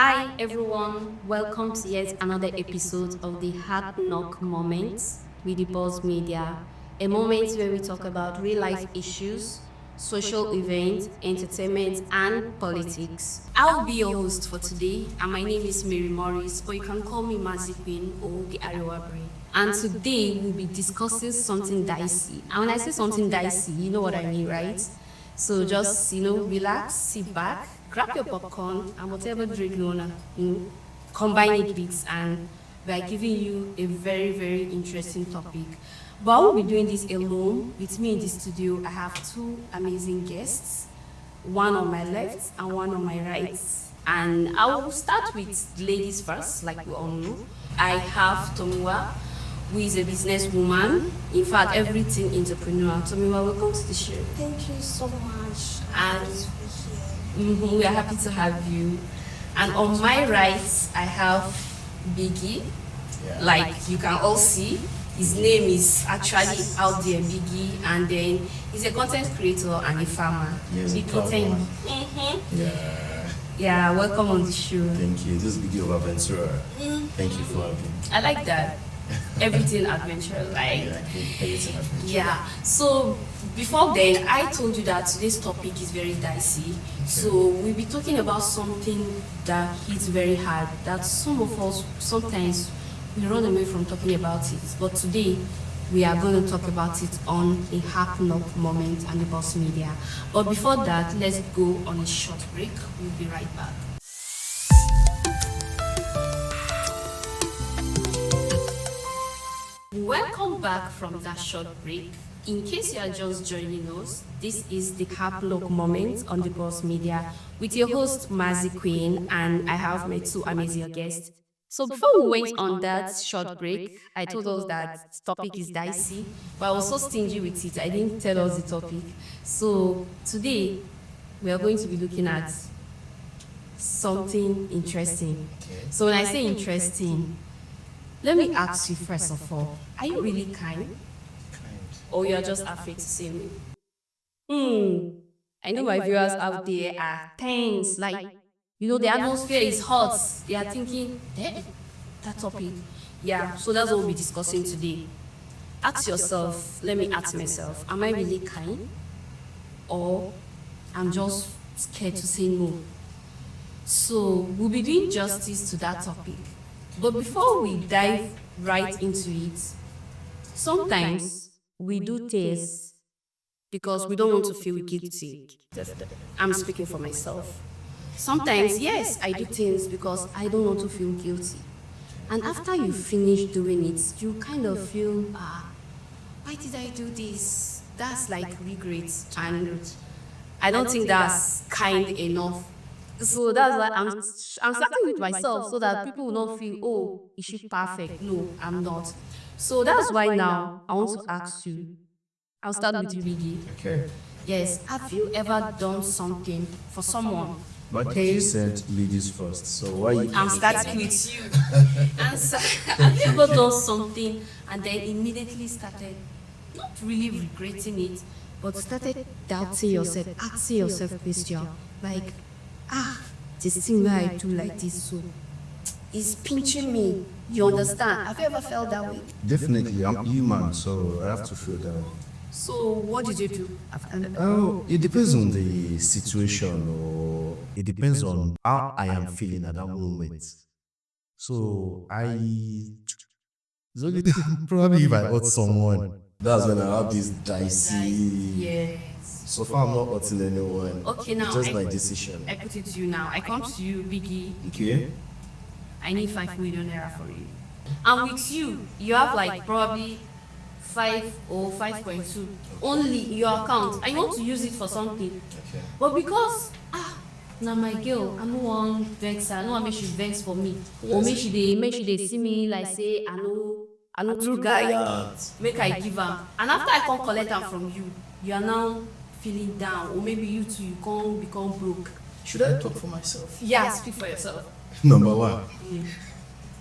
Hi everyone, welcome to yet another episode of the HardKnock Moment with the Boss Media. A moment where we talk about real life issues, social events, entertainment, and politics. I'll be your host for today, and my name is Mary Morris, but you can call me Mazi Queen or the Arewa Brain. And today we'll be discussing something dicey. And when I say something dicey, you know what I mean, right? So just, relax, sit back, grab your popcorn and whatever drink you wanna, combine it with, and we're giving you a very, very interesting topic. But I won't be doing this alone. With me in the studio, I have two amazing guests, one on my left and one on my right. And I will start with ladies first, like we all know. I have Tomiwa, who is a businesswoman, in fact, everything entrepreneur. Tomiwa, welcome to the show. Thank you so much. And we are happy to have you. And on my right, I have Biggie. Yeah. Like you can all see, his name is actually out there, Biggie. And then he's a content creator and a farmer. Yes, Big a farmer. content. Yeah. Yeah, welcome on the show. Thank you. This is Biggie of Aventura. Thank you for having me. I like that. Everything adventure, like. Yeah, everything adventure. Yeah, so before then, I told you that today's topic is very dicey. So we'll be talking about something that hits very hard, that some of us sometimes we run away from talking about it. But today, we are going to talk about it on a HardKnock Moment and the Boss Media. But before that, let's go on a short break. We'll be right back. Welcome back from that short break. In case you are just joining us, this is the HardKnock Moment on the Boss Media with your host Mazi Queen, and I have my two amazing guests. So before we went on that short break, I told us that the topic is dicey, but I was so stingy with it. I didn't tell us the topic. So today we are going to be looking at something interesting. So when I say interesting, let me ask you first of all, are you really kind? Or you are just afraid to say no? I know my viewers out there are tense, like, the atmosphere is hot. They are thinking, that topic. Yeah, so that's what we'll be discussing today. Ask yourself, let me ask myself, am I really kind? Or I'm just scared to say no? So we'll be doing justice to that topic. But before we dive right into it, sometimes we do things because we don't want to feel guilty. I'm speaking for myself. Sometimes, yes, I do things because I don't want to feel guilty. And after you finish doing it, you kind of feel, why did I do this? That's like regret. And I don't think that's kind enough. So that's why I'm starting with myself so that people will not feel, oh, is she perfect? No, I'm not. So that's why now I want to ask you. I'll start with you, Biggie. Okay. Yes, have you ever done something for someone? But you said ladies first, so why you? I'm starting with you. Answer. Have you ever done something and then immediately started not really regretting it, but started doubting yourself, asking yourself questions like, this thing where I do like this, so it's pinching me. You understand? Have you ever felt that way? Definitely, I'm human, so I have to feel that. So what did you do? It depends on the situation, or it depends on how I am feeling at that moment. So it's only probably if I hurt someone. That's when I have this dicey. Yes. So far, I'm not hurting anyone. Okay, now It's just I my put- decision. I put it to you now. I come to you, Biggie. Okay. I need 5 million naira for you. And with you, you have like probably 5 or 5.2 only in your account. I want to use it for something. Okay. But because now my girl, I don't want vex her. I don't want make she vex for me. Or make she dey see me like say I know true guy. Make I give her. And after I come collect her from you, you are now feeling down. Or maybe you too, you can't become broke. Should I talk for myself? Yeah, speak for yourself. Number one,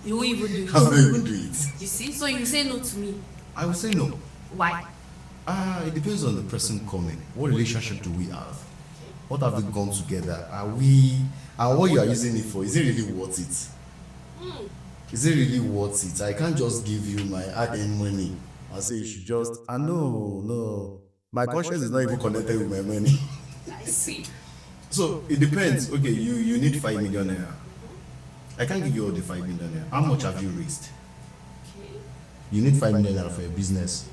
You won't even do I will it. even do it. You see? So you say no to me. I will say no. Why? It depends on the person coming. What relationship do we have? What have we gone together? Are we? And what you are using it for? Is it really worth it? Is it really worth it? I can't just give you my hard-earned money and say you should just. No. My conscience is not even connected with my money. I see. So it depends. Okay, you need 5 million naira. I can't give you all the 5 million naira. How much have you raised? You need 5 million naira for your business.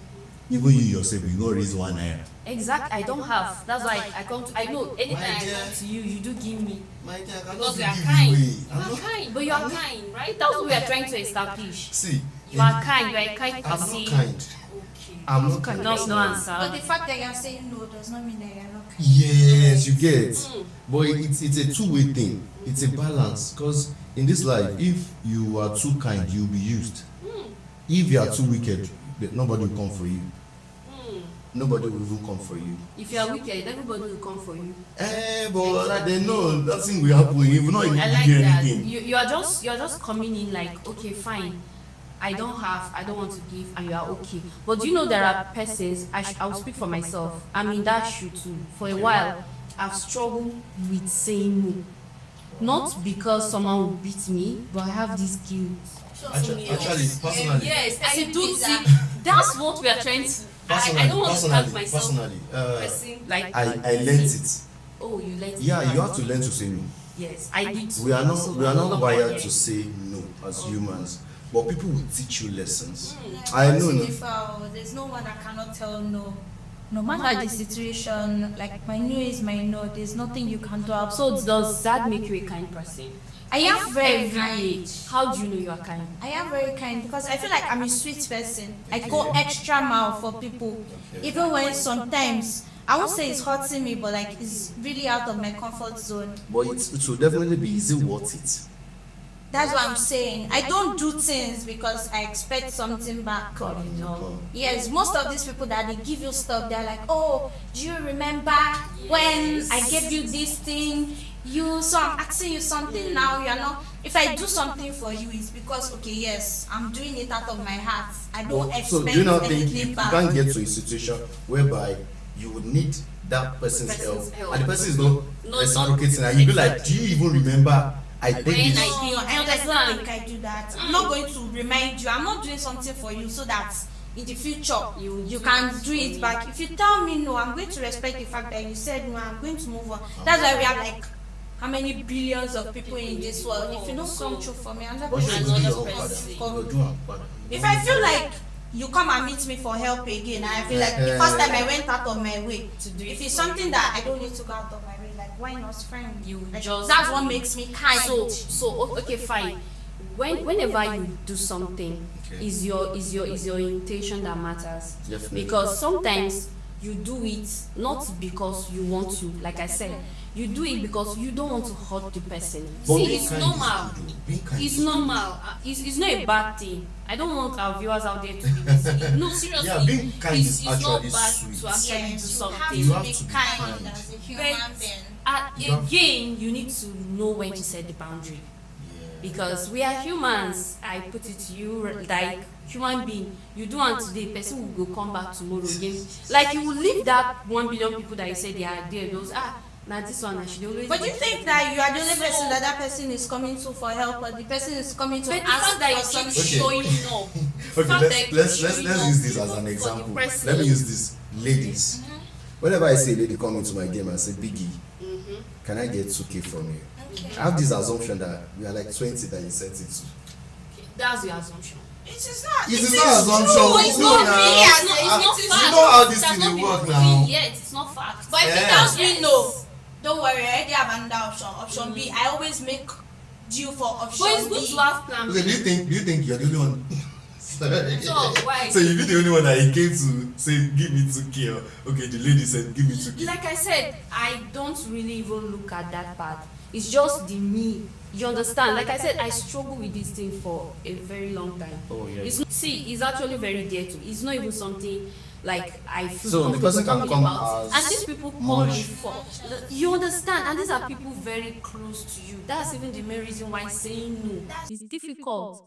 Even you yourself, you don't raise 1 naira. Exactly, I don't have. That's why I come to, I know anytime I come to you, you do give me. My dear, I Because cannot you are give kind. away. You are kind, but you are kind, right? That's what we are trying to establish. See, You are kind, you are a kind I'm person. not kind. Okay. I'm not kind. No answer. But the fact that you're saying no does not mean that you're not kind. Yes, you get. But it's a two-way thing. It's a balance. Because in this life, if you are too kind, you'll be used. If you are too wicked, nobody will come for you. Nobody will even come for you. If you are wicked, everybody will come for you. But they know nothing will happen. You will not even I like do that. anything. You are just coming in like, okay, fine. I don't want to give, and you are okay. But do you know there are persons, I'll speak for myself. I'm in that shoe too. For a while, I've struggled with saying no. Not because someone will beat me, but I have this guilt. Actually, personally. Yes, I do see. That's what we are trying to. I don't want to tag myself. Person, like I learned it. Oh, you learned it. Yeah, you have to learn to say no. Yes, I did. We are not wired to say no as humans, but people will teach you lessons. I know. There's no one that cannot tell no. No matter the situation, like my no is my no. There's nothing you can do. So does that make you a kind person? I am very kind. How do you know you are kind? I am very kind because I feel like I'm a sweet person. I go extra mile for people, even when sometimes I won't say it's hurting me, but like it's really out of my comfort zone. But it will definitely be. Is it worth it? That's what I'm saying. I don't do things because I expect something back. Yes, most of these people that they give you stuff, they're like, oh, do you remember when I gave you this thing? So I'm asking you something now, you're not. If I do something for you, it's because, okay, yes, I'm doing it out of my heart. I don't expect so do you not think anything you back. can't get to a situation whereby you would need that person's help, and the person is not reciprocating, and you be like, do you even remember I did this? I understand like I do that. I'm not going to remind you. I'm not doing something for you so that in the future you can do it back. If you tell me no, I'm going to respect the fact that you said no. I'm going to move on. That's why we have like how many billions of people in this world. If you don't come true for me, another person. If I feel like you come and meet me for help again, I feel like the first time I went out of my way to do it. If it's something that I don't need to go out of my way, like why not, friend? That's what makes me kind. So okay, fine. Whenever you do something, is your intention that matters. Definitely. Because sometimes you do it not because you want to, like I said, you do it because you don't want to hurt the person. But see, it's normal. It's normal. It's not a bad thing. I don't want our viewers out there to be listening. No, seriously. Yeah, being kind is it's not actually bad sweet. to actually do something. You have to be kind kind. as a human But being. again, you need to know when to set the boundary. Because we are humans. I put it to you like human being. You do one today, person will go come back tomorrow again. Like you will leave that 1 billion people that you say they are there. Those now this one I should always. But you think that you are the only person that person is coming to for help, or the person is coming to ask that for you keep something? showing up. Okay, let's use this as an example. Let me use this. Ladies, whenever I say lady come into my game and say Biggie, can I get 2K from you? I have this assumption that we are like 20 that you set it to. That's your assumption. It is not. It is not assumption. It's not real. It's not how this thing work now. Yet it's not fact. But if it tells me no, don't worry, I already have another option. Option B, I always make due for option But it's good B. to have plan. Okay, do you think you're the only one? So why? So you be the only one that he came to say give me 2K. Okay, the lady said give me 2K. Like I said, I don't really even look at that part. It's just the me. You understand? Like I said, I struggle with this thing for a very long time. Oh yeah. It's actually very dear to. It's not even something like I feel So the person can come about. as And these people call me for. You understand? And these are people very close to you. That's even the main reason why saying no is difficult.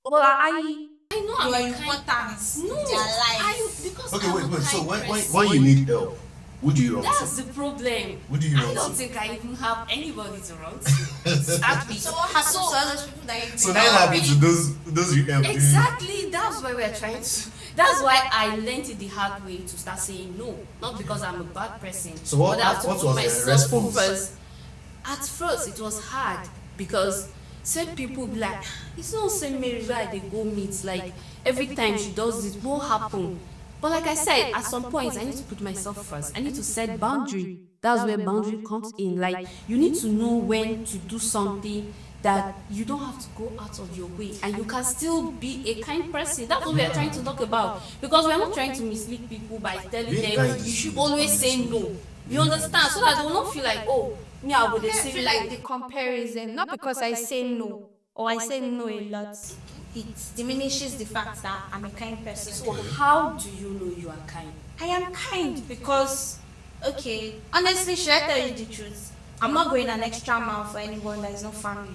But I know I'm You are a kind. important No, in their life. because Okay, I'm wait. a So kind when person. you need help, Who do you wrong That's to? the problem. Who do you I wrong don't to? think I even have anybody to wrong to. Exactly. So what happens to all those people that you So now happened to those you helped. Exactly. That's why we're trying to. That's why I learned it the hard way to start saying no. Not because I'm a bad person. So what- but I have to what put was the myself response? first. At first, it was hard because some people be like, it's not St. Mary where they go meet. Like every time she does this, what happen? But like I said, at some point, I need to put myself first. I need to set boundary. That's where boundary comes in. Like you need to know when to do something that you don't have to go out of your way, and you can still be a kind person. That's what we are trying to talk about. Because we are not trying to mislead people by telling Being them kind you is should good. always say no. You understand? So that they will not feel like, oh, me, I would I say feel like the comparison, not because I say no or I say no a lot, it diminishes the fact that I'm a kind person. So how do you know you are kind? I am kind because, okay, honestly, should I tell you the truth? I'm not going an extra mile for anyone that is not family.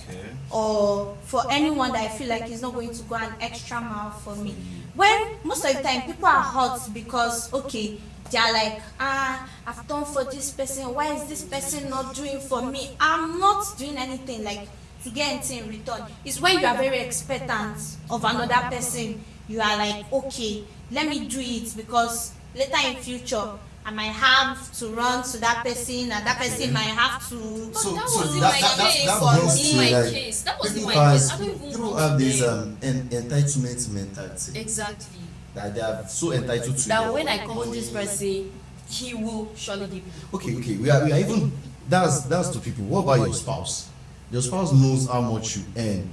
Okay. Or for anyone that I feel like is not going to go an extra mile for me. When most of the time people are hurt because, okay, they are like, I've done for this person, why is this person not doing for me? I'm not doing anything like to get anything in return. It's when you are very expectant of another person, you are like, okay, let me do it because later in future I might have to run to that person and that person might have to. So that so wasn't that my that case. that That brings wasn't to my like case. That wasn't people my case. has I don't even people want have this them. entitlement mentality Exactly. that they are so entitled to That their when I call money. this person, he will surely give me. Okay, we are even that's to people. What about your spouse? Your spouse knows how much you earn,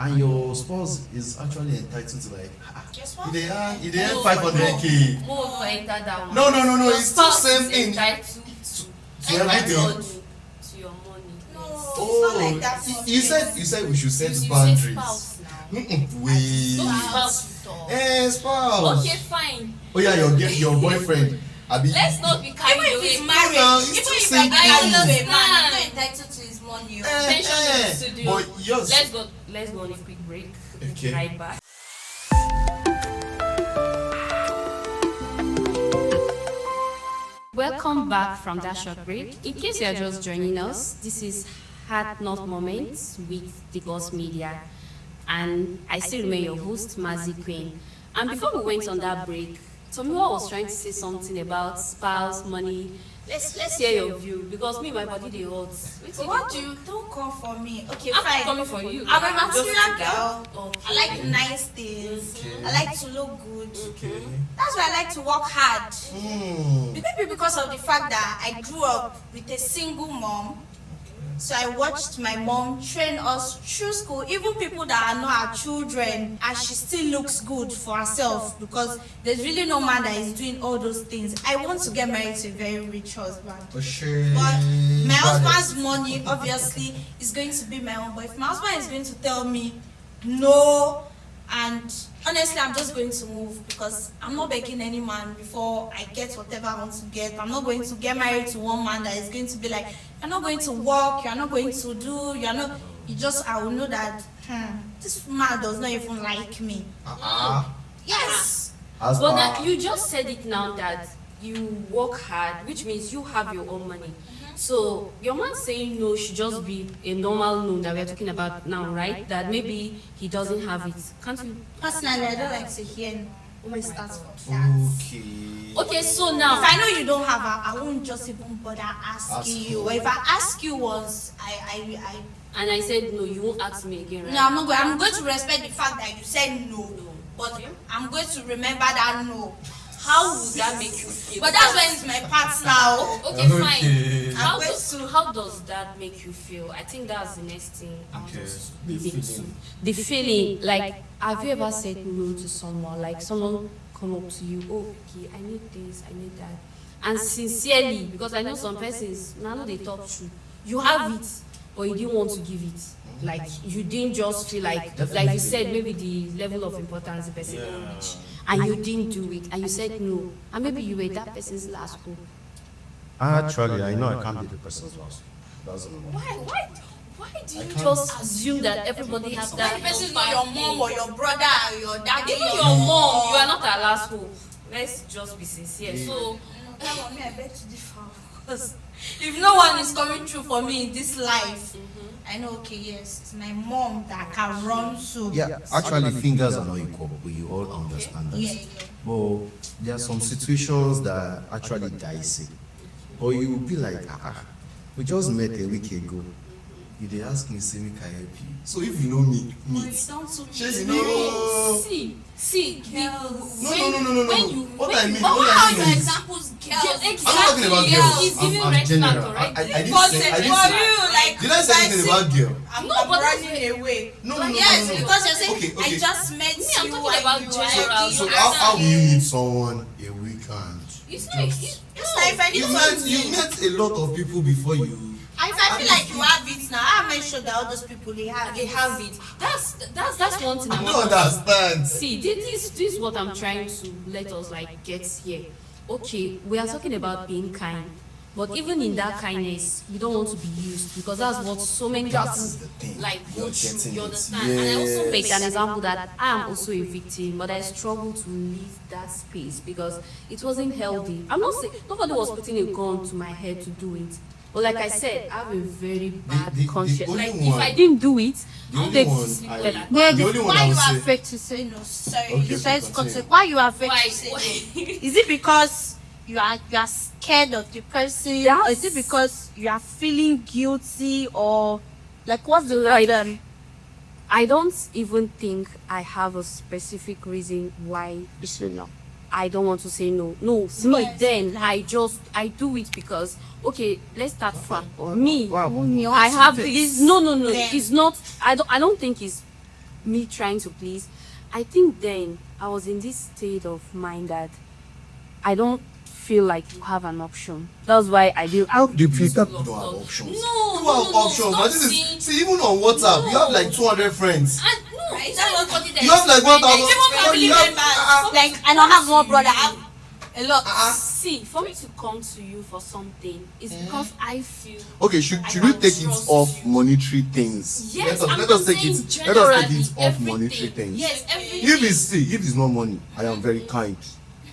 and your spouse is actually entitled to like, they earn 500k. More for enter that one. No, Your it's still spouse same is thing. entitled To everything. to your money. No, Yes. it's not like that. You said we should set You say boundaries. spouse now. Wait. Don't spouse talk. Spouse. Okay, fine. Oh yeah, your boyfriend. Abi. Let's not be carried Even if away. he's married, No, it's even still if same I love thing. a man, I'm not entitled to his money. Tension in the studio. But yours. Let's go on a quick break. Okay. Right back. Welcome back from that short break. In case you are just joining us, this is HardKnock Moment with the Ghost Media, and I still remain your host, Mazi Queen. And before we went on that break, Tomiwa was trying to say something about spouse, money. Let's hear your view, because me, my body they hurt. What do you don't come for me? Okay, I'm fine. coming for you. I'm a Just material sit girl. down. Okay. I like nice things. Okay. I like to look good. Okay. That's why I like to work hard. Hmm. Maybe because of the fact that I grew up with a single mom. So I watched my mom train us through school, even people that are not our children, and she still looks good for herself because there's really no man that is doing all those things. I want to get married to a very rich husband. But my husband's money obviously is going to be my own. But if my husband is going to tell me no, and honestly I'm just going to move because I'm not begging any man before I get whatever I want to get. I'm not going to get married to one man that is going to be like, you're not going to work, you're not going to do, you're not, you just, I will know that this man does not even like me. Yes. But that you just said it now that you work hard, which means you have your own money. So your man saying no should just be a normal no that we're talking about now, right? That maybe he doesn't have it. Can't you? Personally, I don't like to hear no. Oh Start from that. Okay. So now If I know you don't have her, I won't just even bother asking you. Or if I ask you once, and I said no, you won't ask me again, right? no, I'm not going. I'm going to respect the fact that you said no, but I'm going to remember that no. How would that make you feel? But that's when it's my partner. Okay, Okay. fine. How does that make you feel? I think that's the next thing I want us to The dig into. feeling. The feeling, like, have you ever said no to someone? Like, someone come up to you, oh, okay, I need this, I need that. And sincerely, because I know some persons, now they talk true. You have it, but you didn't want to give it. Like, you didn't just feel like you said, maybe the level of importance the person don't reach. And you didn't do it, and you said no. And maybe you were that person's last hope. Actually, I know I can't be the person's last. That's all. Why do you just assume that everybody has that? That person is not your mom or your brother or your daddy. Even your mom, you are not her last hope. Let's just be sincere. So, That one, me, I beg to differ. Because if no one is coming through for me in this life, I know, okay, yes, it's my mom that I can run to. Yeah, actually, fingers are not equal. We all understand that. Yeah. But there are some situations that are actually dicey. Or you will be like, we just met a week ago. You dey ask me, say, make I help you. So if you know me, meet. See, girls. No. What I mean, How your is, examples, girls? I'm not talking about girls. He's giving I'm red flag general. already. I didn't But say. for you, like, Did I say anything about girl? I'm No, but running away. No. Yes, because you're saying, Okay. I just met Me, you. I'm talking about and you general. already So Yeah. how will you meet someone a weekend? It's not. It's like if I need You met a lot of people before you. If I feel like you have it now, I'll make sure that all those people they have it. That's one thing. I don't understand. See, this is what I'm trying to let us like get here. Okay, we are talking about being kind, but even in that kindness, you don't want to be used because that's what so many That people is the thing. like You're go through. getting You it. understand? And I also make Yes. an example that I am also a victim, but I struggle to leave that space because it wasn't healthy. I'm not saying nobody was putting a gun to my head to do it. But like I said, I have a very bad the conscience. only Like one- if I didn't do it, The I'll only take one to sleep I- better. Yeah, The only one why I you would are say- afraid to say no? Sorry, Okay, you so said continue. continue. Why you are afraid Why? to say no? Is it because you are scared of the person, or is it because you are feeling guilty, or like what's the reason? I don't even think I have a specific reason why you should know. I don't want to say no. No, me Yes. then I do it because okay, let's start from me. Wow. I have this no. Then. It's not I don't think it's me trying to please. I think then I was in this state of mind that I don't feel like you have an option. That's why I do. How do you feel that you don't have options? No, You have options. But this is see even on WhatsApp, you have like 200 friends. It's not everybody that You have like 1,000. Even family You have- members, like I don't have one brother. I have a lot. See, for me to come to you for something is because I feel. Okay, should I we can take it trust off you. monetary things? Yes, let I'm us not take saying it. Let us take it generally, off monetary everything. things. Yes, everything. If it's not money, I am very kind.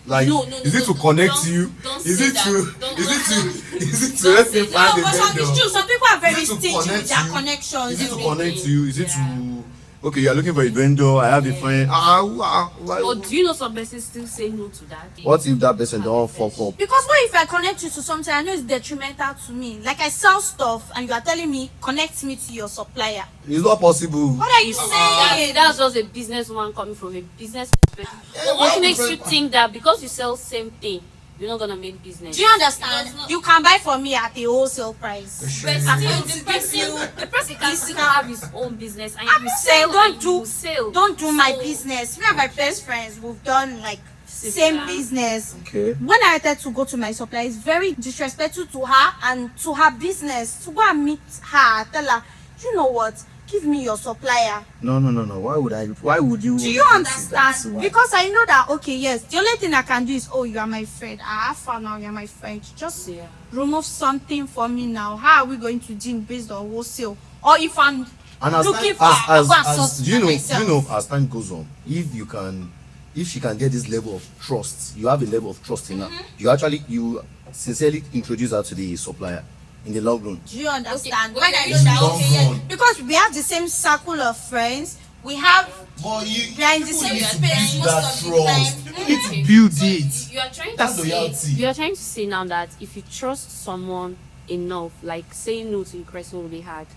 Like, No, is it to connect you? Don't Is say it that. to? Don't- Is it to don't help say you that. find No, a but some vendor? it's true. Some people are very Is it to stingy with connect their you? connections. Is it to Everything. connect you? Is it Yeah. to? Okay, you are looking for a vendor. I have a friend. Or do you know some persons still say no to that? What if that person don't fuck up? Because what if I connect you to something I know is detrimental to me? Like I sell stuff and you are telling me connect me to your supplier. It's not possible. What are you saying? That's just a businesswoman coming from a business perspective. Yeah, What well, makes you different- think that because you sell same thing, you're not gonna make business? Do you understand? You can buy from me at a wholesale price. But still, the person can still have his own business and I'm you saying sell don't and do you sell. don't do my So- business. Me and my best friends, we've done like same business. Okay. When I wanted to go to my supplier, it's very disrespectful to her and to her business. To go and meet her, tell her, you know what? Give me your supplier. No. Why would I? Why would you? Do you understand? Because I know that okay, yes, the only thing I can do is, oh, you are my friend. I have found out you're my friend. Just remove something for me now. How are we going to deal based on wholesale? Or if I'm And as looking time, for, I'll go and sort as you myself. know, as time goes on, if she can get this level of trust, you have a level of trust in her. You sincerely introduce her to the supplier in the long run. Do you understand? Okay, When I know in that long okay, yes, run. because we have the same circle of friends, we have But we are in the people same need to space build most that of the trust. time. People need to build it. You are trying That's to loyalty. say you are trying to say now that if you trust someone enough, like saying no to your question will be hard.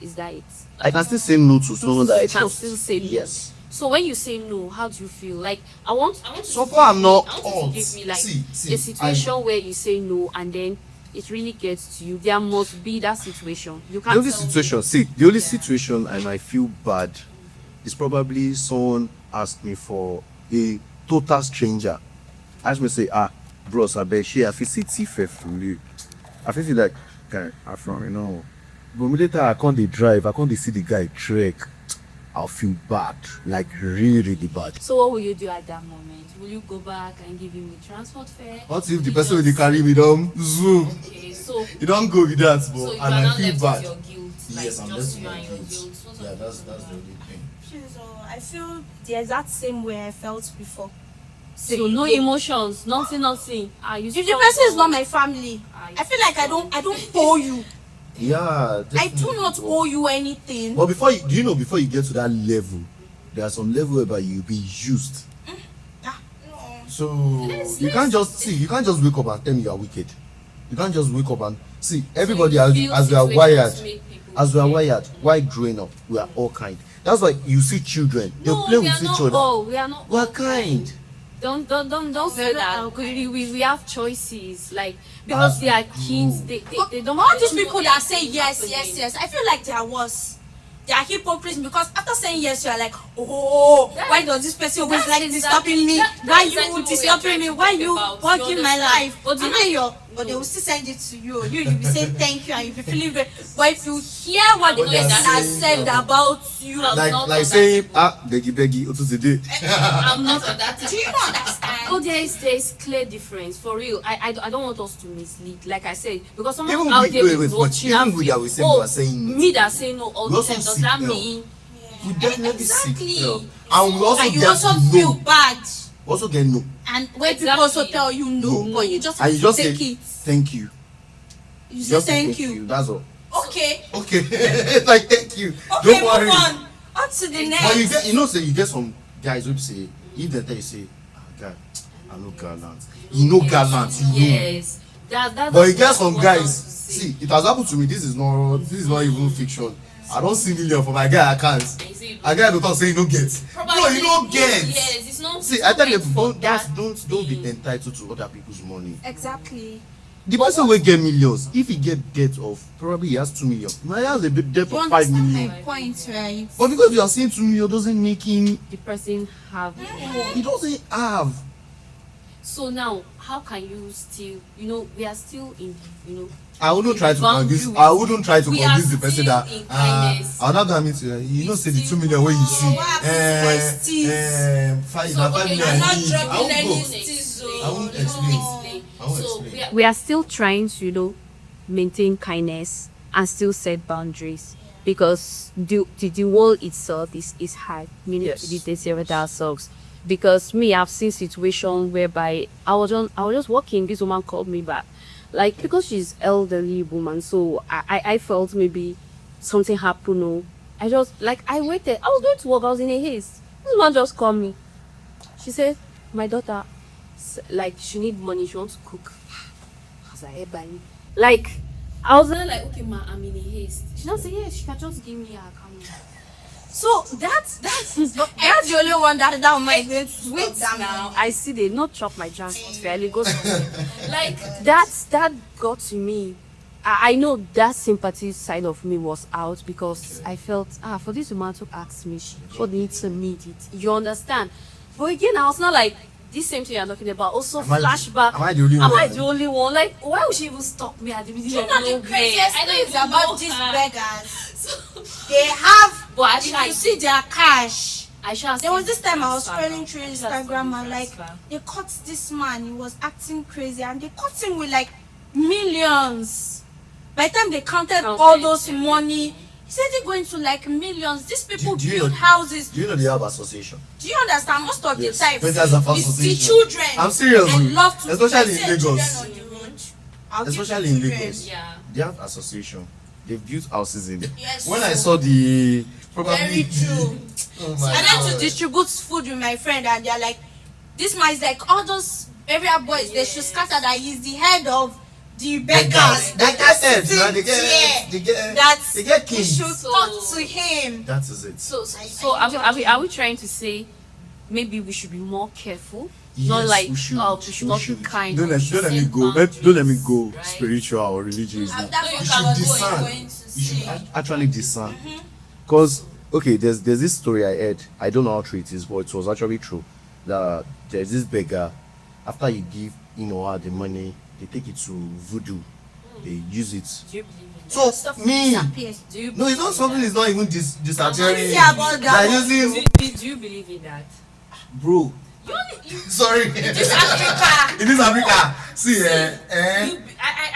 Is that it? I can still say no to someone that I You can trust. still say no. Yes. So when you say no, how do you feel? Like I want you So to far, I'm not I want you to give me like See, a situation where you say no and then it really gets to you. There must be that situation. You The can't only tell situation, me. the only situation and I feel bad is probably someone asked me for a total stranger. Ask me say, bros, I bet she I feel see faithfully. I feel like, okay, I from But later I can't dey drive, I can't dey see the guy trek. I'll feel bad, like really bad. So what will you do at that moment? Will you go back and give him the transport fare? What if the You person just- will carry me down? Zoom. Okay, so You don't go with that, but so you and are I not feel left bad. with your guilt. Yes, I'm just just you with and my your guilt. guilt. What Yeah, of that's you? the only thing. So I feel the exact same way I felt before. So no emotions, nothing. If the person is not my family, I feel like I don't owe you. Yeah, I do not owe you anything. But before you get to that level, there are some level whereby you'll be used. No. So you can't just wake up and tell me you are wicked. You can't just wake up and see everybody as we are wired. As we are wired, while growing up, we are all kind. That's why you see children, they play with each other. Oh, we are not. We are kind. Don't say that. We have choices, like because they are kids. They don't. All these people that say yes. I feel like they are worse. They are hypocrites because after saying yes, you are like, oh, why does this person always like disturbing me? Why you disturbing me? Why you bugging my life? But they will still send it to you. You will be saying thank you and you'll be feeling great. But if you hear what the person has said about you, like saying beggy today. I'm not on that. Do you not understand? Oh, there is clear difference for real. I don't want us to mislead. Like I said, because someone Even out with- there wait, is but watching even and with feel, that we say we are saying no. me that say no all We the also time. Does seek that help. mean? We definitely Exactly. seek help. And we also And you get also no. feel bad. We also get no. And when people also tell you no, but you just have And you to just take say it. thank you. You say Just say thank you. That's all. Okay. Okay. It's like thank you. Okay, Don't worry. move on. On to the next. But you get some guys who say, if they tell you say, guy, I know gallant. You know gallant, you know. Yes. That's But you get some what guys. I want to say. See, it has happened to me. This is not even fiction. I don't see million for my guy accounts. A guy don't say you don't get. No, you don't get. Yes, it's not. See, I tell you, for don't be entitled to other people's money. Exactly. The person will get millions. If he get debt of probably he has 2 million. Now he has a debt You of 5 understand million. my point, right? But because you are saying 2 million doesn't make him. the person have. He doesn't have. So now, how can you still? We are still in. I wouldn't try to convince. boundaries. I wouldn't try to We convince are the person still that in kindness. I'll not gonna meet you. You know, say the 2 million when you see. What happens to my Five, So, na 5 okay, million. you're not I need. dropping I won't any go. steez, I won't oh, explain. Explain. I won't So explain. we are still trying to maintain kindness and still set boundaries because the world itself is hard. Meaning Yes. to be sincere with ourselves. Because I've seen situations whereby I was just walking. This woman called me back, like because she's elderly woman. So I felt maybe something happened. No, I waited. I was going to work. I was in a haste. This woman just called me. She said, "My daughter, she need money. She wants to cook." I was like, "Hey, bye." Like I was then like, "Okay, ma, I'm in a haste." She now said, "Yes, she can just give me her account." So that's That's the only one that woman is going to wait stop that now. money. I see they not chop my transport fairly go like that got to me. I know that sympathy side of me was out because I felt for this woman to ask me, she needs to meet it. You understand? But again, I was not like this same thing you're talking about. Also flashback. Am I the only Am one? I the only one? Like, why would she even stop me at the beginning You of know nowhere? the craziest I don't thing is even about know these her. beggars. They have, But if you see their cash. There was this time I was scrolling through Instagram and they caught this man. He was acting crazy and they caught him with like millions. By the time they counted all those money, he said they're going to like millions. These people Do you build know- houses. Do you know they have association? Do you understand? Most of Yes. the time, Beggars have it's the association. children. I'm serious. I love to Especially see in children Lagos. on the road. I'll give Especially the in children. Lagos. Yeah. They have association. They've built houses in there. Yes, When I so- saw the probably Very true. Oh my I went to God. distribute food with my friend and they're like, this man is like all those area boys, they should scatter that he's the head of the beggars. They get heads, sitting man. They get there. heads. They get We kings. should talk to him. That is it. So are we trying to say maybe we should be more careful? Not Yes, like we should. we should not be kind. Don't we let, should don't let me set go. boundaries, Don't let me go right? spiritual or religious. That's You what should I was discern. going to You should say. actually discern. Because okay, there's this story I heard. I don't know how true it is, but it was actually true. That there's this beggar. After you give him or her the money, they take it to voodoo. They use it. Do you believe in that? So Stuff me, disappears. Do you no, it's not something. It's not even disappearing. Sorry about that. They're using, do you believe in that? bro. Sorry. This Africa. In this Africa, see,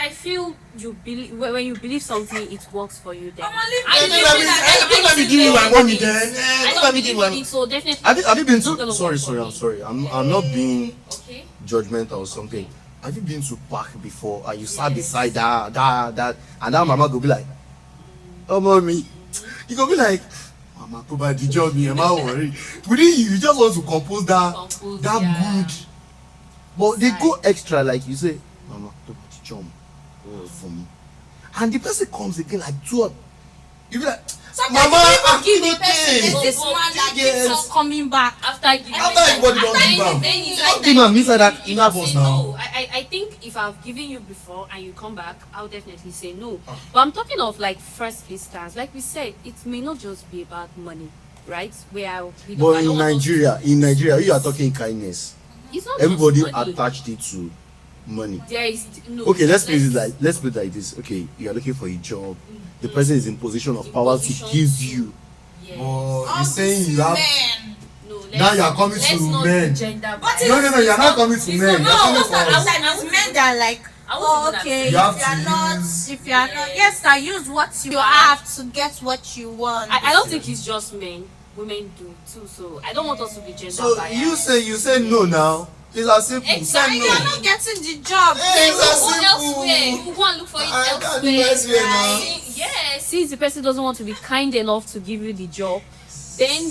I feel you believe when you believe something, it works for you. Then Don't let me give you my money then. Don't let me give you my. So definitely. Have you been to? Not Sorry, gonna work I'm for sorry. I'm not being Okay. judgmental or something. Have you been to park before and you sat beside that and that mama go be like, oh mommy, you go be like, mama probably job me, mama worry. Within you just want to compose that yeah. good. But they go extra like you say, mama, don't job for me. And the person comes again like 2 you be like, Sometimes mama, you give the I'm person okay. this man that Yes. keeps on coming back. After everybody don't give am. then it's Don't give am inside that inner box say now. no. I think if I've given you before and you come back, I'll definitely say no. But I'm talking of like first instance. Like we said, it may not just be about money, right? But in Nigeria, you are talking kindness. It's not Everybody just money. attached it to money. There is no. Okay, let's put it like this. Okay, you are looking for a job. The person is in position of power to give you. Yes. But you're saying you have. Men. No, Now you are coming let's to not men. do gender What bias. is- No, you're not coming to it's men. not- You're no, coming what's for that? us. Outside is men that are like, I oh, won't do that. okay, You if have you are to not, use- if you are not, yes, I use what you have to get what you want. I don't think it's just men. Women do too. So I don't want us to be gender So biased. you say no now. It's as simple. Exactly. Say You are no. not getting the job. Hey, You it's go as elsewhere. simple. You go and look for it That's elsewhere. the best way now. Yes. Since the person doesn't want to be kind enough to give you the job, then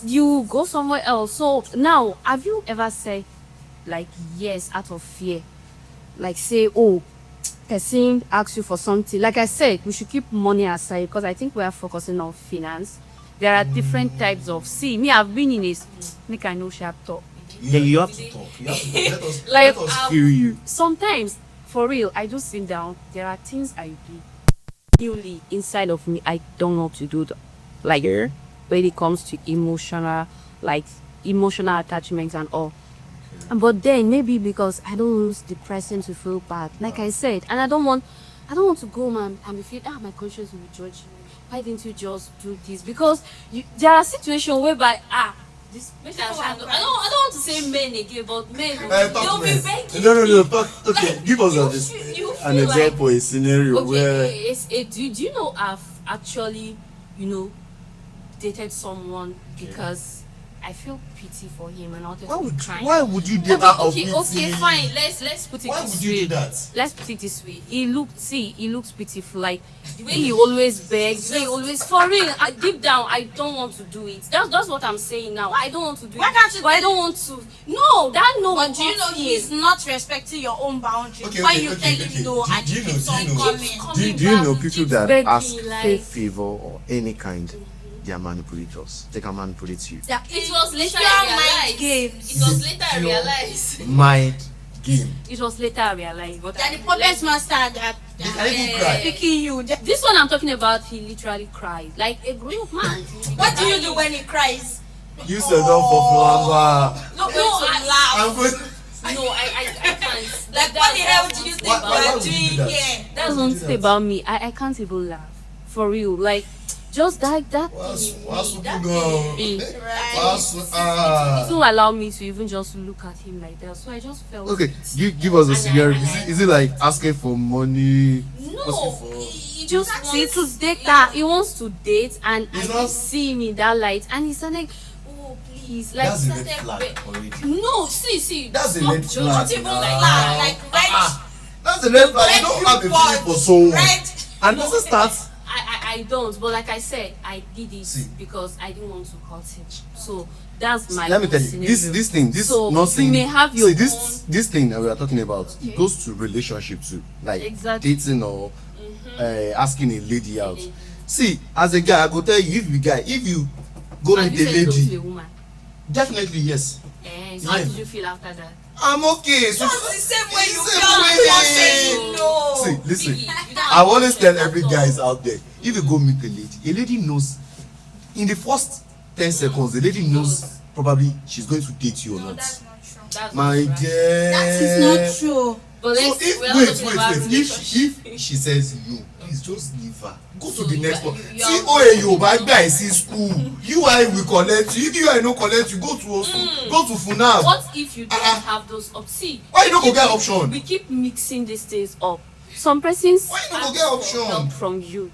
you go somewhere else. So now, have you ever said like yes out of fear? Like say, oh, person asks you for something. Like I said, we should keep money aside because I think we are focusing on finance. There are different types of me. I've been in this. Make I know sharp talk. Then you have to talk. You have to let us, Like, let us feel you. Sometimes, for real, I just sit down. There are things I do newly inside of me. I don't know how to do that. Like when it comes to emotional attachments and all. But then maybe because I don't want the person to feel bad, like I said, and I don't want to go, man, and be feel my conscience will be judging me. Why didn't you just do this? Because there are situations whereby this. I don't want to say men again, but men they'll be begging. No. Talk. Okay, Like, give us you an feel like- example, a scenario where. Okay, do you know I've actually, dated someone because I feel pity for him and I wanted to be kind. Why would you do that of me? Okay, fine. Let's put it Why this would you way. do that? Let's put it this way. He looks pitiful. Like the way he always begs, the way he always for real. Deep down, I don't want to do it. That's what I'm saying now. I don't want to do Why it. can't you But I don't want to. No, that no. But do you know hurts me. he's not respecting your own boundaries? Okay, When okay, you okay, tell okay. him no and Do he you know- keeps do on you know- coming. Do you know people that begging, ask like- for a favor or any kind? They are manipulators. They can manipulate you. Yeah, It was later pure I mind realized. games. It was later I realized. Mind game. It was later I realized. But They're the puppet master that can even cry. picking you. This one I'm talking about, he literally cried like a grown man. What do you do when he cries? You said don't for flower. No, I'm going. I can't. Like, what the hell do you think Why we're would you doing do that? here? That's one thing about me. I can't even laugh. For real. Like, just that What's thing. going Right. It don't allow me to even just look at him like that. So I just felt Okay, give us a scenario. Is it like asking for money? No, Asking for- he just Exactly, wants to date that. He wants to date, and It's I not- just see me that light, and he started like, oh please, like That's a red started flag already. No, see, That's a not red just flag. Not even now. like red. That's a red flag. You don't have a feeling for someone. Red. And doesn't start. I don't, but like I said, I did it See. because I didn't want to hurt him. So that's my Let me tell you, scenario. this So not saying. you may have your See, this thing that we are talking about, Okay. it goes to relationship too, like Exactly. dating or asking a lady out. See, as a guy, I go tell you, if you go And meet you a said no to lady, a woman. definitely yes. So how Yeah. did you feel after that? I'm okay. So That's the same way you It's the feel way. for saying no. See, listen. Biggie, you don't I have always to tell say every no. guys out there, if you go meet a lady knows in the first 10 seconds, the lady knows probably she's going to date you or not. That's not true. That's My not right. dear. That is not true. But So let's, if we're not wait, talking about relationship. if she says no, please just leave her. Go So to the you next are- one. you See, are- oh, you buy guys in school. UI will collect you. If UI no collect you, go to go to FUNAB. What if you don't Uh-uh. have those options? Why you don't go get option? We keep mixing these things up. some persons Why you no go ask get for option? help from you,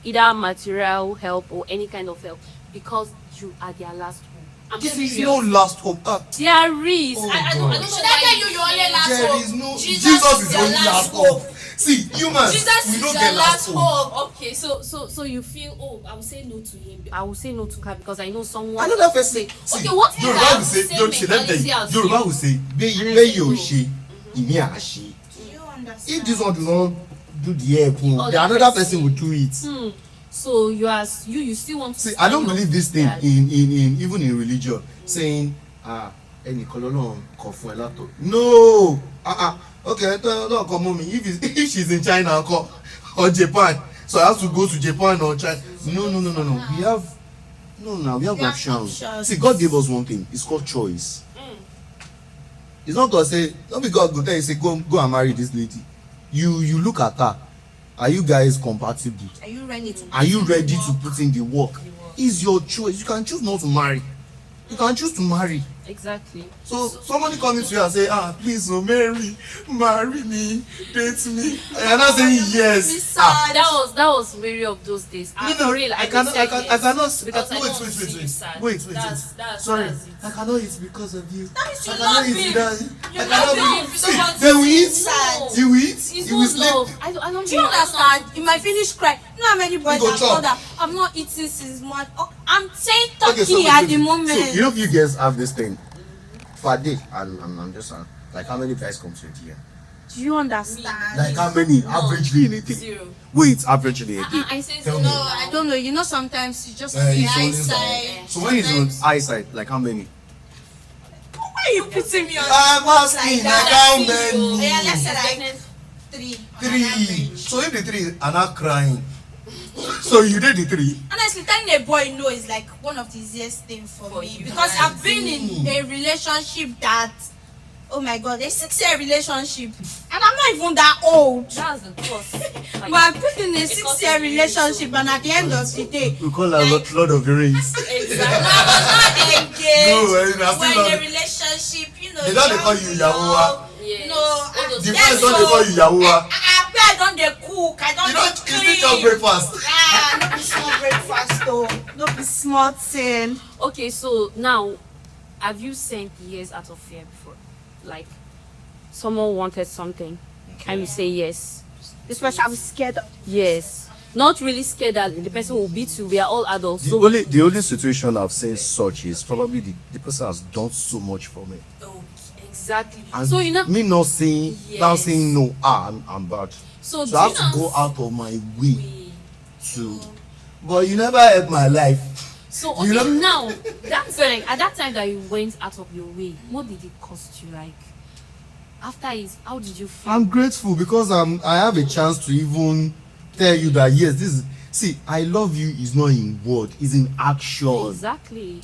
either material help or any kind of help, because you are their last hope. I'm There is serious. no last hope. There is. Oh, I don't God. know Should why I tell you your only last There hope? is no. Jesus Jesus is is the your only last last hope. See, humans, Jesus we is don't your get last last hope. hope. Okay, so you feel, oh, I will say no to him. I will say no to her because I know someone. Another person. Okay, what if I Yoruba have will say, the same don't say, let me tell mentality you. as Yoruba you? will say, And I be say your no. she, imi a she. Do you understand? If this one do not do the hair, the Other another person. person will do it. So you still want to See, I don't stand believe up this thing that- in even in religion, saying any color come for a laptop. No, okay, don't come on me. If she's in China or Japan, so I have to go to Japan or China. No. We have we have options. See, God gave us one thing. It's called choice. It's not to say, don't be God go tell you say go and marry this lady. You look at her. Are you guys compatible? Are you ready to? Are you ready to put in the work? It's your choice. You can choose not to marry. You can choose to marry. Exactly. So somebody coming to you and say, please, marry me, date me. And you're not saying yes. That was Mary of those days. No, Real, I cannot. because I don't Wait. see you sad. Wait. That's Sorry, that's it. I cannot eat because of you. That means you I love cannot eat him. that. You I love cannot him. eat. So much. They will eat. Sad. He will eat. It's He will not sleep. love. I don't Do you understand? You might finish crying. You know how many boys go have chop. told that I'm not eating since March. I'm saying Okay, turkey so at the moment. So you know, if you guys have this thing for a day, I'm just like, how many guys come to it here? Do you understand? Like how many averagely in a day? 0. Wait, averagely a day. I say Tell so. me. No, I don't know. You know, sometimes you just It's the only eyesight. So when it's on eyesight, like how many? Why are you putting me on? I'm asking like how many? Yeah, let's say like 3. 3. So if the 3 are not crying, so you did the 3. Honestly, telling a boy no is like one of the easiest things for me you. because I've been in a relationship that, oh my god, a 6-year relationship, and I'm not even that old. That's the cost. But I've been in a 6-year relationship, and at the end of the day, We call her Lord of the Rings. Exactly. I was not engaged. No, I still We're in love a it. relationship, you know. They don't call you Yahuwah. Yes. No, All those The yes, boys don't they call you Yahuwah. I don't dey cook. I don't You dey don't clean. eat your breakfast. No be small breakfast though. No be small thing. Okay, so now, have you sent yes out of fear before? Like, someone wanted something, and you say yes. Especially I'm scared of. Yes. Not really scared that the person will beat you. We are all adults. The So, only situation I've seen such is probably the person has done so much for me. exactly. And So, you know, me not saying now Yes. saying no, I'm bad. so, So I have to go out of my way to. But you never help my life. So, You okay, know- now, that's like, at that time that you went out of your way, what did it cost you? Like, after it, how did you feel? I'm grateful because I have a chance to even tell you that yes, this is. See, I love you is not in word, it's in action. Exactly.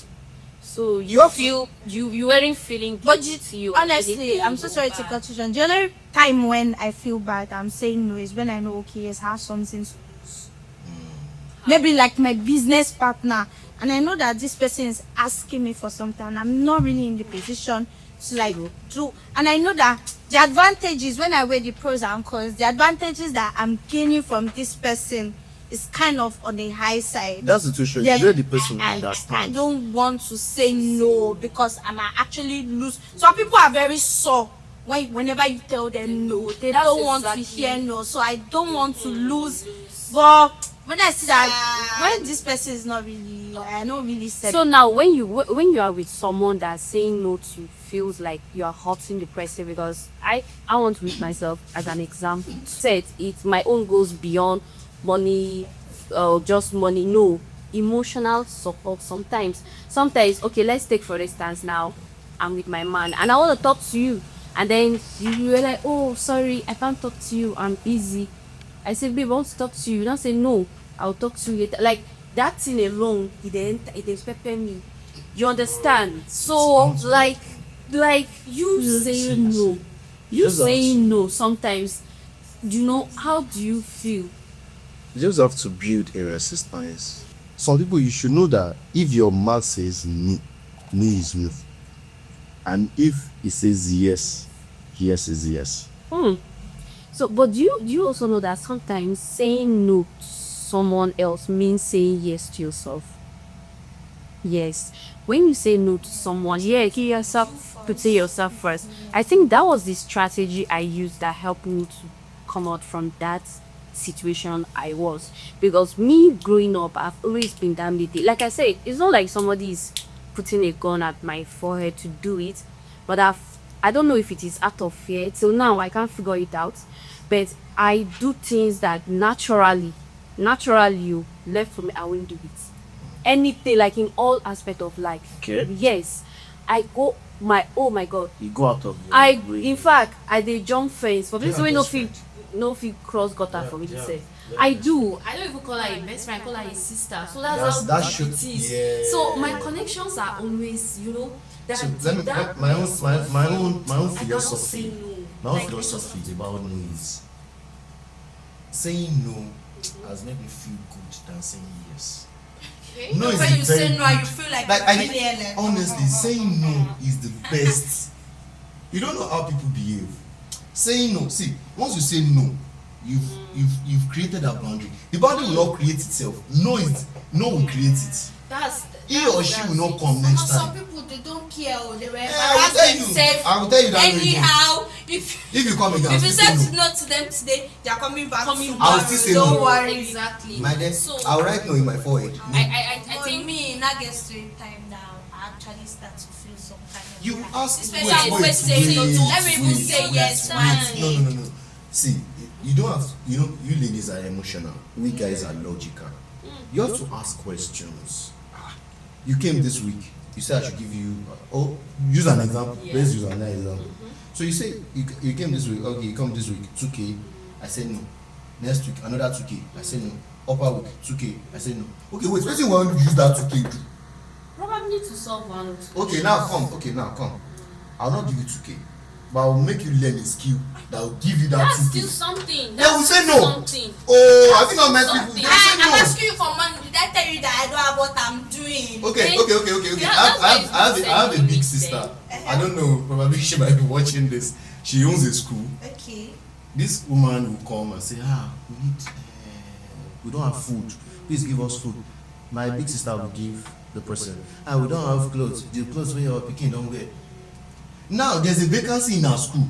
So You have to- feel you weren't feeling But guilty to you. honestly, I'm so sorry to cut you on. The only time when I feel bad, I'm saying no is when I know okay, yes, I have something to lose. Maybe like my business partner, and I know that this person is asking me for something, and I'm not really in the position to like do. And I know that the advantages when I weigh the pros and cons, the advantages that I'm gaining from this person is kind of on the high side. That situation, Then you're the person who I understands. don't want to say no because I might actually lose. Some people are very sore whenever you tell them no. They That's don't want to exactly- hear no. So I don't want to lose. But when I see that when this person is not really, I don't really say. So now, when you are with someone that's saying no to you, feels like you are hurting the person, because I want to use myself as an example. Said it, my own goes beyond money, just money. No, emotional support. Sometimes, okay, let's take for instance now, I'm with my man and I want to talk to you, and then you were like, oh, sorry, I can't talk to you, I'm busy. I said, babe, I want to talk to you. You don't say no, I'll talk to you later. Like that thing alone, it pepper me. You understand? So like you saying no, saying no sometimes. You know, how do you feel? You just have to build a resistance. Some people, you should know that if your mouth says no, no is no. And if it says yes, yes is yes. So, but do you also know that sometimes saying no to someone else means saying yes to yourself? Yes. When you say no to someone, keep yourself, putting yourself first. I think that was the strategy I used that helped me to come out from that situation I was. Because me growing up, I've always been that lady. Like I said, it's not like somebody is putting a gun at my forehead to do it, but I don't know if it is out of fear. Till now, I can't figure it out. But I do things that naturally you left for me, I won't do it. Anything, like in all aspect of life. Okay. Yes. I go oh my God. You go out of your way. In fact, I dey jump fence for Do you people have wey best friend? no fit cross gutter for me to say. yeah, I do. I don't even call her a best friend, I call her a sister. So that's That how should- it is. yeah. So my connections are always, that So let me my own I cannot say philosophy. no. My own Like, philosophy about no is saying no has made me feel good than saying yes. okay. No is When the you very say no, you good. feel like Like you're really alien. honestly, saying no is the best. You don't know how people behave. Saying no, see, once you say no, you've created a boundary. The boundary will not create itself. No will create it. He or she will not come next Some time. people, they don't care. They were I will tell you. themselves. I will tell you that Anyhow, if if you come again, if you say say no. no to them today, they are coming back tomorrow. I will still say Don't no. worry. Exactly. My dear, So I'll write no in my forehead. No. I For think me, that gets to a time now. I actually start to feel some kind of. You ask Especially wait, when wait, saying no to wait, let me even wait, say wait, yes, wait. fine. No. See, you don't have you ladies are emotional. We guys are logical. You have to ask questions. You came this week. You said I should give you use an example. Yeah. Let's use another example. So you say you came this week, okay, you come this week, 2K, I said no. Next week, another 2K, I said no. Upper week, 2K, I said no. Okay, wait, what do you want to use that 2K do? probably to solve one or two. Okay, now come. I'll not give you 2K, but I'll make you learn a skill that will give you that That's 2K. still something. They will That's say no. something. Oh, have you not met people? Something. They will say I'm no. asking you for money. Did I tell you that I don't have what I'm doing? Okay. That's I why have it's a saying big you sister. need I don't know, probably she might be watching this. She owns a school. Okay. This woman will come and say, we don't have food. Please give us food. My big sister will give the person. We don't have clothes. The clothes when your pikin don't wear. Now there's a vacancy in our school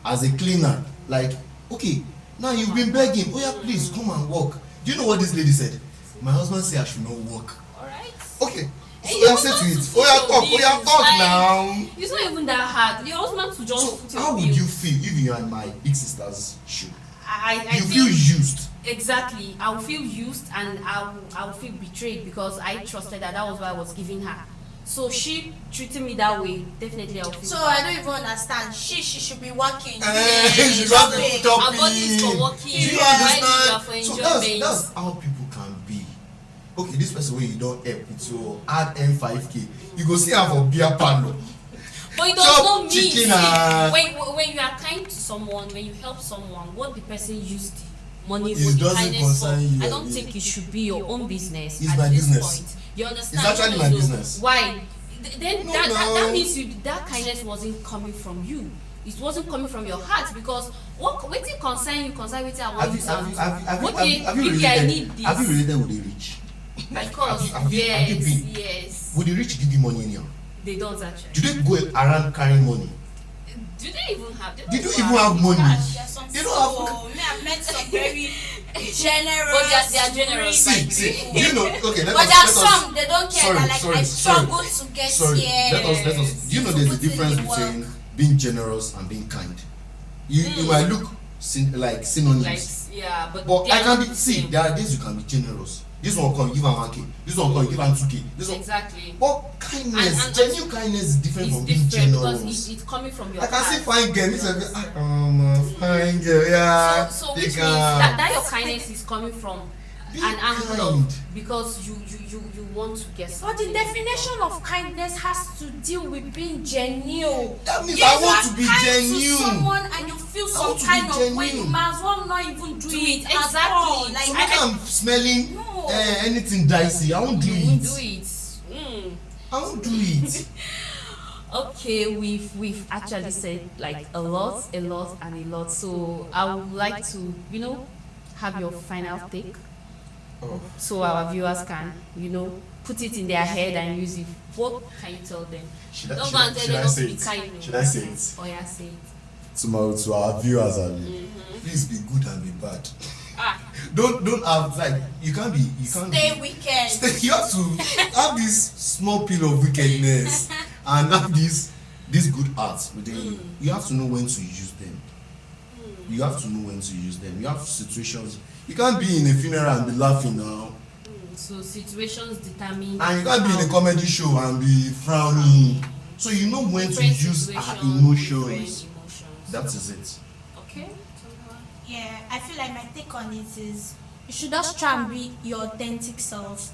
as a cleaner. Like, okay, now you've been begging. Oh yeah, please come and work. Do you know what this lady said? My husband said I should not work. Alright. Okay. And So your I said to husband it. to Oh yeah, talk like, now. It's not even that hard. Your husband to just So put your how would bill. you feel if you are in my big sister's shoe? I You think feel used. exactly. I will feel used and I will feel betrayed because I trusted that was what I was giving her. So she treating me that way, definitely I will feel. So I don't even understand. She should be working. She got the Shopping. top Our body is for working. Do you Why you are understand? for So enjoyment? that's how people can be. Okay, this person wey you don help with your add M5K, you go see am for beer parlour. But it does Chop not mean chicken and- when you are kind to someone, when you help someone, what the person used the money It for the doesn't kindness concern for. you, I don't yeah. think it should be your own business. It's at my this business. point. You understand? It's actually my business. Why? Then No, that no. means that kindness wasn't coming from you. It wasn't coming from your heart because what wetin concern you concern wetin I want Have you you to do. have you Okay, have you maybe I related? need this. Have you related with the rich? Of course, have you been? yes. Would the rich give you money anyhow? They don't actually. Do they go around carrying money? Do they even have? They don't even have money. There's some They don't have. people. Me, I've met some very generous. But they are generous. See, do you know? Okay, But there are some they don't care. They're like sorry, I struggle sorry. to get Sorry, here. let us. Do you know To there's a put in difference the work. between being generous and being kind? You might look like synonyms, Like, yeah, but but they I are can not be. the See, same. there are days you can be generous. This one come give am 1K. This one come give am 2K. This one. Exactly. But kindness, And- genuine kindness is different It's from being different generous. because it's coming from your I can see heart. fine girl. This is fine girl. Yeah. So which take means am. that your kindness is coming from Be an angle kind. of because you want to get But something. the definition of kindness has to deal with being genuine. That means If I you want are to be kind genuine. to someone and you feel some want to be kind of way, you genuine. might as well not even do it at Exactly. all. Like So maybe I'm smelling No. anything dicey. I won't do You won't it. do it. I won't do it. Okay, we've actually said like a lot, and a lot. So I would like to, have your final take, Oh. so our viewers can, put it in their head and use it. What can you tell them? Should I, Don't should go I, and tell should them I not say to be it? kind. Should I say it? Oh yeah, say it. To our viewers, Please be good and be bad. Ah. Don't have like you can't Stay be, wicked. you have to have this small pill of wickedness and have this good heart within you. You have to know when to use them. You have to know when to use them. You have situations. You can't be in a funeral and be laughing now. So situations determine. And you can't be in a comedy show and be frowning. So you know when to different use our situations, emotions. different emotions. That is it. Okay. Yeah, I feel like my take on it is you should just try and be your authentic self.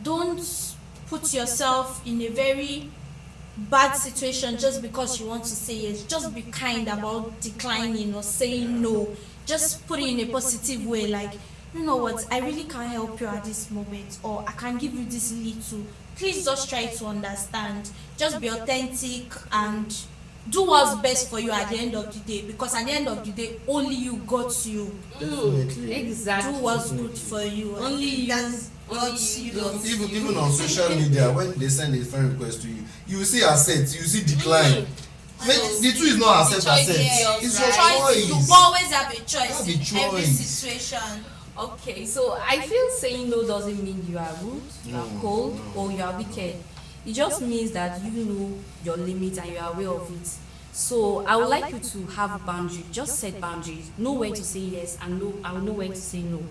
Don't put yourself in a very bad situation just because you want to say yes. Just be kind about declining or saying no. Just put it in a positive way, like, you know what, I really can't help you at this moment, or I can give you this little. Please just try to understand. Just be authentic and do what's best for you at the end of the day, because at the end of the day only you got you. Exactly. Do what's good for you. Only you. That's got you. Even on social media, when they send a friend request to you, you will see accept, you will see decline. The two is not accept. It's your choice. You always have a choice You have a in every choice. situation. Okay, so I feel saying no doesn't mean you are rude, you are cold, or you are wicked. It just means that you know your limits and you are aware of it. So I would like you to have boundaries. Just set boundaries. Know when to say yes and know when to say no.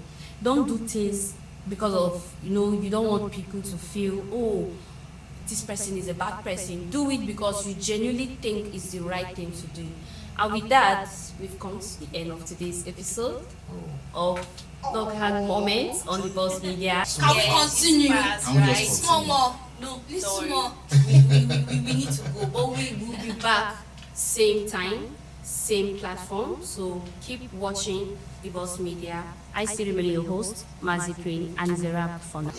Don't do things because of you don't want people to feel, oh, this person is a bad person. Do it because you genuinely think it's the right thing to do. And with that, we've come to the end of today's episode of HardKnock Moment on the Boss Media. Can we continue? Right? Small more. No, Little more. we need to go, but we will be back same time, same platform. So keep watching the Boss Media. I still remain your host, Mazi Queen, and it's a wrap for now.